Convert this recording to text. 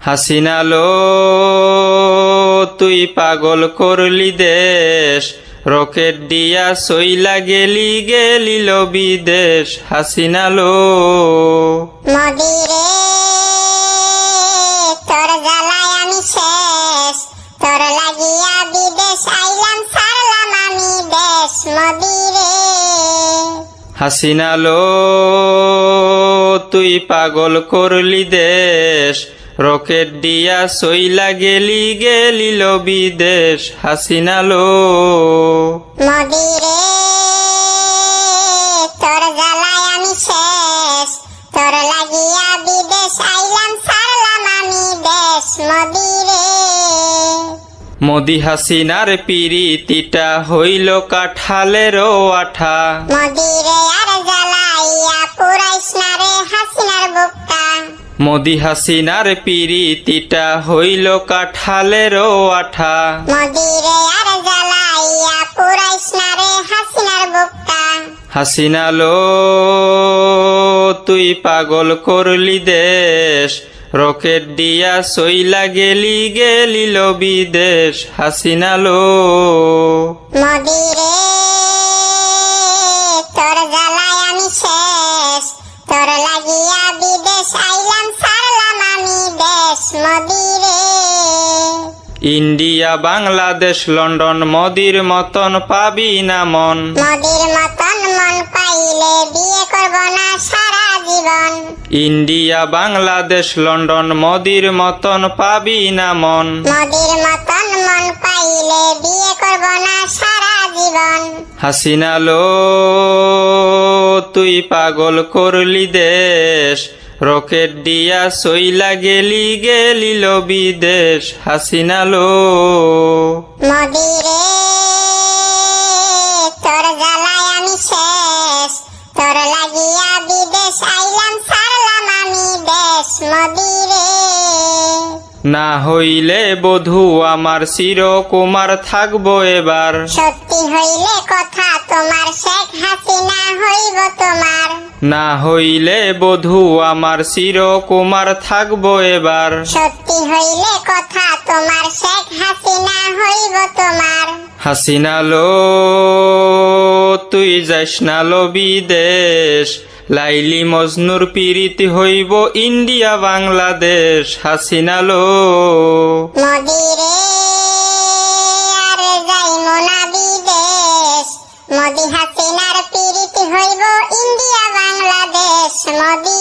হাসিনা লো তুই পাগল করলি দেশ, রকেট দিয়া সইলা গেলি গেলিল বিদেশ। হাসিনা লো মোদি রে তোর জ্বালায় আমি শেষ, তোর লাগিয়া বিদেশ আইলাম ছাড়লাম আমি দেশ। মোদি রে হাসিনা লো তুই পাগল করলি দেশ, রকেট দিয়া সইলা গেলি গেলিল বিদেশ। হাসিনা লো মোদি রে তোর জ্বালায় আমি শেষ, তোর লাগিয়া বিদেশ আইলাম ছাড়লাম আমি দেশ। মোদি রে মোদি হাসিনার পিরিতিটা হইল কাঠালেরও আঠা। মোদি রে আর জ্বালাইয়া পুরাইস না রে হাসিনার বুকটা। মোদি হাসিনার পিরিতিটা হইল কাঠালেরও আঠা। মোদি রে আর জ্বালাইয়া পুরাইস না রে হাসিনার বুকটা। হাসিনা লো তুই পাগল করলি দেশ, রকেট দিয়া সইলা গেলি গেলিল বিদেশ। হাসিনা লো মোদি রে তোর জ্বালায় আমি শেষ, তোর লাগিয়া বিদেশ আইলাম ছাড়লাম আমি দেশ। মোদি রে ইন্ডিয়া বাংলাদেশ লন্ডন মোদির মতন পাবি না মন। মোদির মতন মন পাইলে বিয়ে করব না সারা জীবন। ইন্ডিয়া বাংলাদেশ লন্ডন মোদির মতন পাবি না মন। মোদির মতন মন পাইলে বিয়ে করব না সারা জীবন। হাসিনা লো তুই পাগল করলি দেশ, রকেট দিয়া সইলা গেলি গেলিল বিদেশ। হাসিনা লো মোদি রে তোর জ্বালায় আমি শেষ, তোর লাগিয়া বিদেশ আইলাম ছাড়লাম আমি দেশ। মোদি রে না হইলে বধূ আমার চিরকুমার থাকবো এবার। সত্যি হইলে কথা তোমার শেখ হাসিনা হইব তোমার। না হইলে বধূ আমার চিরকুমার থাকবো এবার। সত্যি হইলে কথা তোমার শেখ হাসিনা হইব তোমার। হাসিনা লো তুই যাইস না লো বিদেশ, লাইলি মজনুর পিরিতি হইব ইন্ডিয়া বাংলাদেশ। হাসিনা লো মোদি রে আর যাইমো না বিদেশ, মোদি হাসিনার পিরিতি হইব ইন্ডিয়া বাংলাদেশ। মোদি